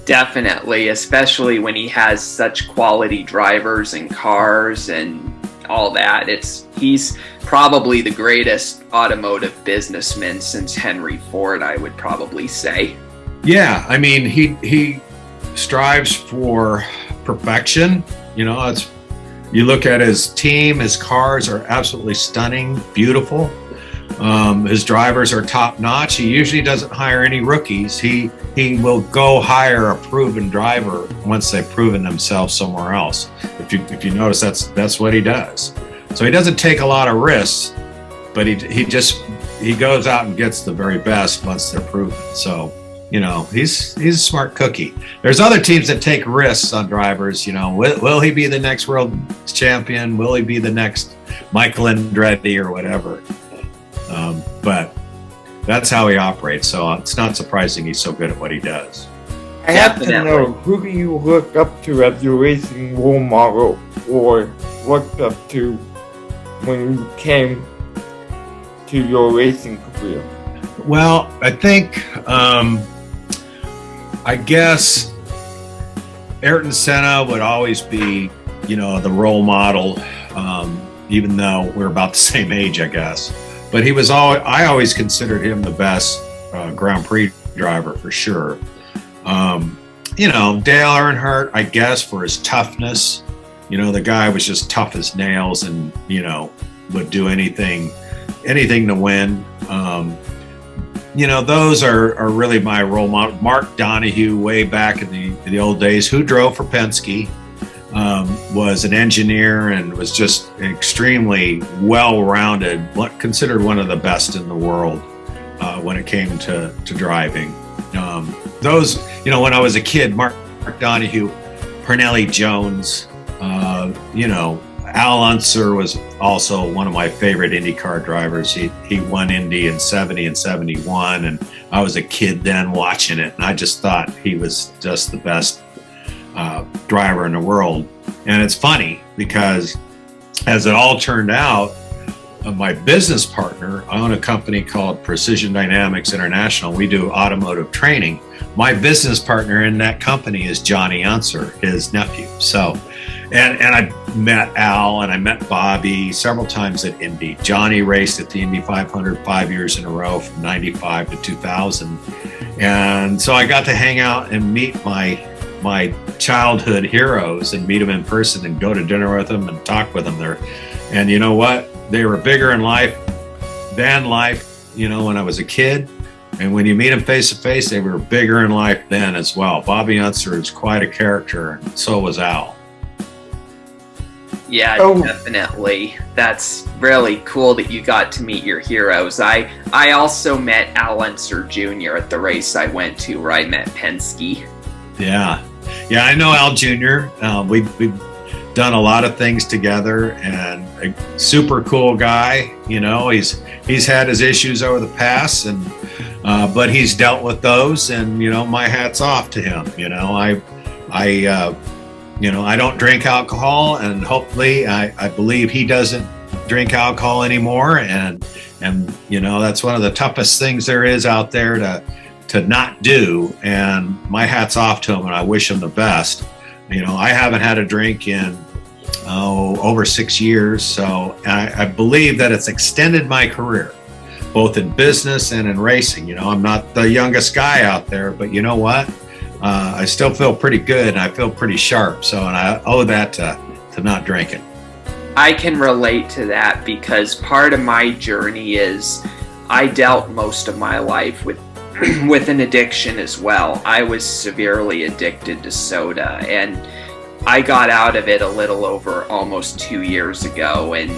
Definitely, especially when he has such quality drivers and cars and all that. He's probably the greatest automotive businessman since Henry Ford, I would probably say. Yeah, I mean, he strives for perfection. It's you look at his team, his cars are absolutely stunning, beautiful. His drivers are top notch. He usually doesn't hire any rookies. He will go hire a proven driver once they've proven themselves somewhere else. If you notice, that's what he does. So he doesn't take a lot of risks, but he goes out and gets the very best once they're proven. So he's a smart cookie. There's other teams that take risks on drivers. Will he be the next world champion? Will he be the next Michael Andretti or whatever? But that's how he operates. So it's not surprising he's so good at what he does. I have to know, who do you look up to as your racing role model, or looked up to when you came to your racing career? Well, I think, I guess Ayrton Senna would always be, the role model, even though we're about the same age, I guess. But I always considered him the best Grand Prix driver for sure. Dale Earnhardt, I guess, for his toughness. The guy was just tough as nails and, would do anything to win. Those are really my role model. Mark Donohue, way back in the old days, who drove for Penske, was an engineer and was just extremely well-rounded, considered one of the best in the world when it came to driving. When I was a kid, Mark Donohue, Pernelli Jones, Al Unser was also one of my favorite IndyCar drivers. He won Indy in 70 and 71, and I was a kid then watching it, and I just thought he was just the best driver in the world. And it's funny because as it all turned out, my business partner, I own a company called Precision Dynamics International. We do automotive training. My business partner in that company is Johnny Unser, his nephew. So, and I met Al and I met Bobby several times at Indy. Johnny raced at the Indy 500 5 years in a row from 95 to 2000. And so I got to hang out and meet my childhood heroes and meet them in person and go to dinner with them and talk with them there. And you know what? They were bigger in life than life, when I was a kid. And when you meet them face to face, they were bigger in life then as well. Bobby Unser is quite a character, and so was Al. Yeah, Definitely. That's really cool that you got to meet your heroes. I also met Al Unser Jr. at the race I went to where I met Penske. Yeah, I know Al Jr. We've done a lot of things together, and a super cool guy. He's had his issues over the past, and but he's dealt with those, and my hat's off to him. I don't drink alcohol, and hopefully I believe he doesn't drink alcohol anymore, and that's one of the toughest things there is out there to not do, and my hat's off to him, and I wish him the best. I haven't had a drink in over 6 years, so I believe that it's extended my career, both in business and in racing. I'm not the youngest guy out there, but you know what? I still feel pretty good, and I feel pretty sharp, and I owe that to not drinking. I can relate to that because part of my journey is I dealt most of my life with an addiction as well. I was severely addicted to soda, and I got out of it a little over almost 2 years ago. And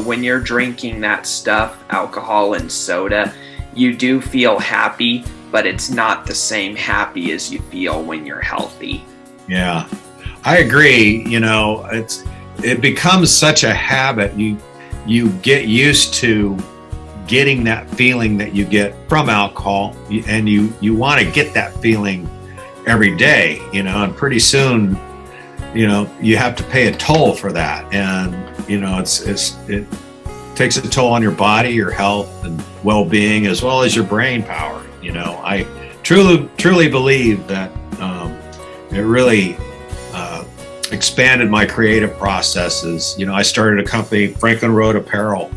when you're drinking that stuff, alcohol and soda, you do feel happy, but it's not the same happy as you feel when you're healthy. Yeah, I agree. It becomes such a habit. You get used to getting that feeling that you get from alcohol, and you want to get that feeling every day, and pretty soon, you have to pay a toll for that. And, it takes a toll on your body, your health and well-being, as well as your brain power. I truly believe that it really expanded my creative processes. You know, I started a company, Franklin Road Apparel,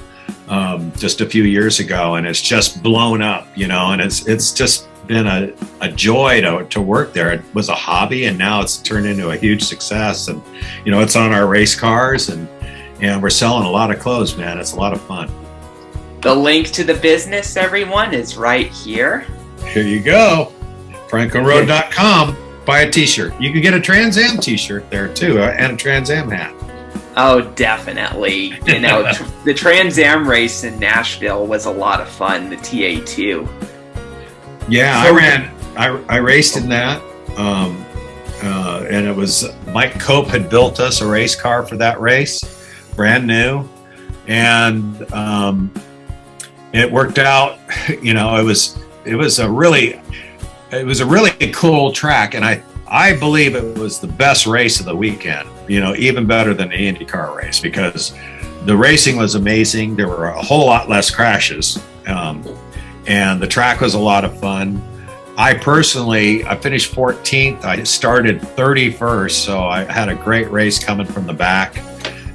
just a few years ago, and it's just blown up, you know, and it's just been a joy to work there. It was a hobby, and now it's turned into a huge success. And, you know, it's on our race cars, and we're selling a lot of clothes, man. It's a lot of fun. The link to the business, everyone, is right here. Here you go. FranklinRoad.com. Buy a t-shirt. You can get a Trans Am t-shirt there too, and a Trans Am hat. Oh, definitely. You know, the Trans Am race in Nashville was a lot of fun, the TA2. Yeah, I raced in that. And it was, Mike Cope had built us a race car for that race, brand new. And it worked out, you know, it was a really cool track, and I believe it was the best race of the weekend, you know, even better than the IndyCar race, because the racing was amazing. There were a whole lot less crashes, and the track was a lot of fun. I finished 14th. I started 31st, so I had a great race coming from the back,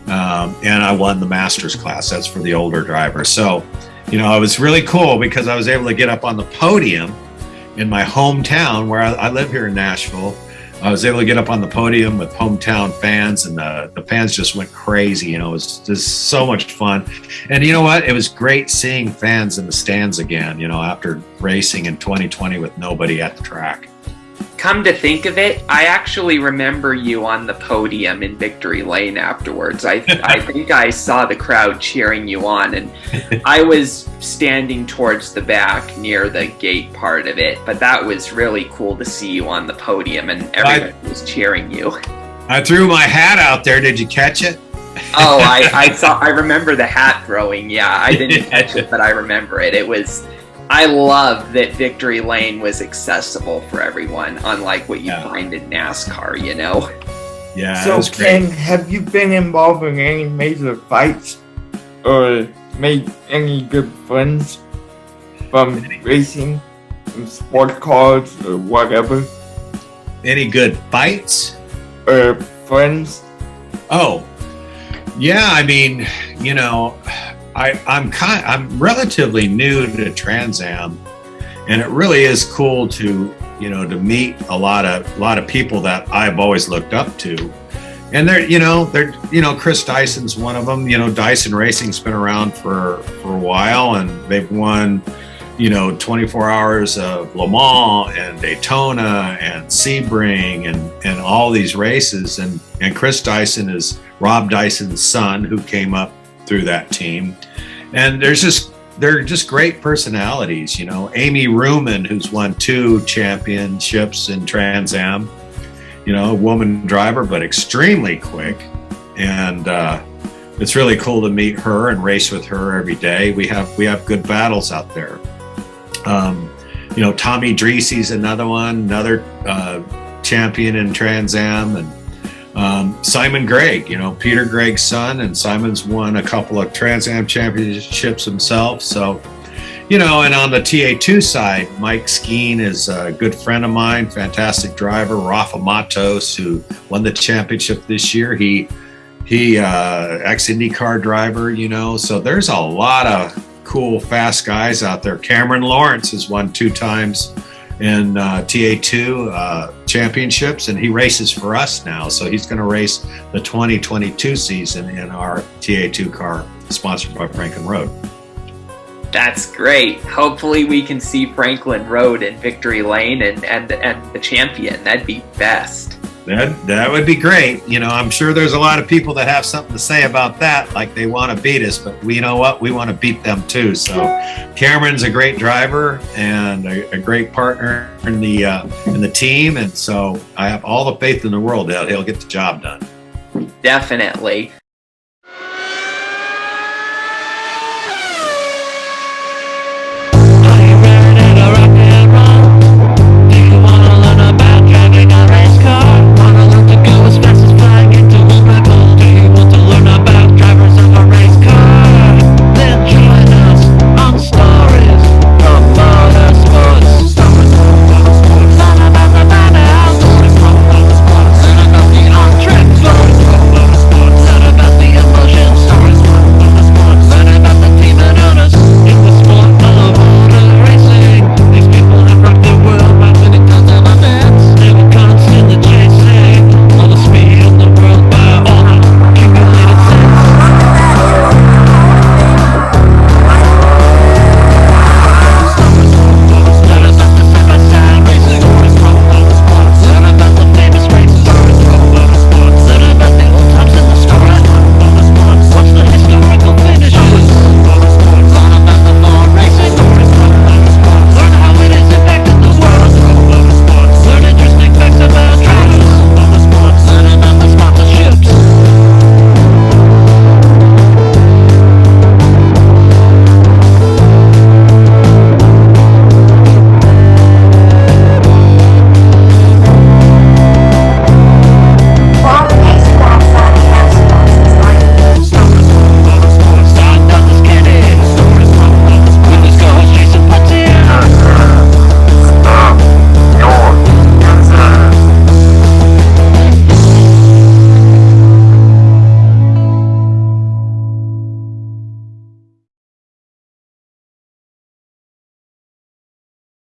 and I won the Masters class. That's for the older drivers. So, you know, it was really cool because I was able to get up on the podium in my hometown, where I live here in Nashville. I was able to get up on the podium with hometown fans, and the fans just went crazy. You know, it was just so much fun. And you know what? It was great seeing fans in the stands again, you know, after racing in 2020 with nobody at the track. Come to think of it, I actually remember you on the podium in Victory Lane afterwards. I think I saw the crowd cheering you on, and I was standing towards the back near the gate part of it, but that was really cool to see you on the podium, and everyone was cheering you. I threw my hat out there. Did you catch it? Oh, I remember the hat throwing. Yeah, I didn't catch it, but I remember it. I love that Victory Lane was accessible for everyone, unlike what you find in NASCAR, you know? Yeah. So, Ken, have you been involved in any major fights or made any good friends from racing, from sport cars, or whatever? Any good fights? Or friends? Oh, yeah. I mean, you know, I'm relatively new to Trans Am, and it really is cool to, you know, to meet a lot of people that I've always looked up to. And they're Chris Dyson's one of them. You know, Dyson Racing's been around for a while, and they've won, you know, 24 hours of Le Mans and Daytona and Sebring and all these races. And Chris Dyson is Rob Dyson's son, who came up through that team. And they're just great personalities, you know. Amy Ruman, who's won 2 championships in Trans Am, you know, a woman driver, but extremely quick. And it's really cool to meet her and race with her every day. We have good battles out there. You know, Tommy Dreesy's another champion in Trans Am, and Simon Gregg, you know, Peter Gregg's son, and Simon's won a couple of Trans Am championships himself. So, you know, and on the TA2 side, Mike Skeen is a good friend of mine, fantastic driver. Rafa Matos, who won the championship this year, he ex-IndyCar driver, you know. So there's a lot of cool, fast guys out there. Cameron Lawrence has won 2 times in TA2 championships, and he races for us now. So he's going to race the 2022 season in our TA2 car, sponsored by Franklin Road. That's great. Hopefully we can see Franklin Road in Victory Lane and the champion. That'd be best. That would be great. You know, I'm sure there's a lot of people that have something to say about that, like they want to beat us, but you know what? We want to beat them too. So Cameron's a great driver and a great partner in the team, and so I have all the faith in the world that he'll get the job done. Definitely.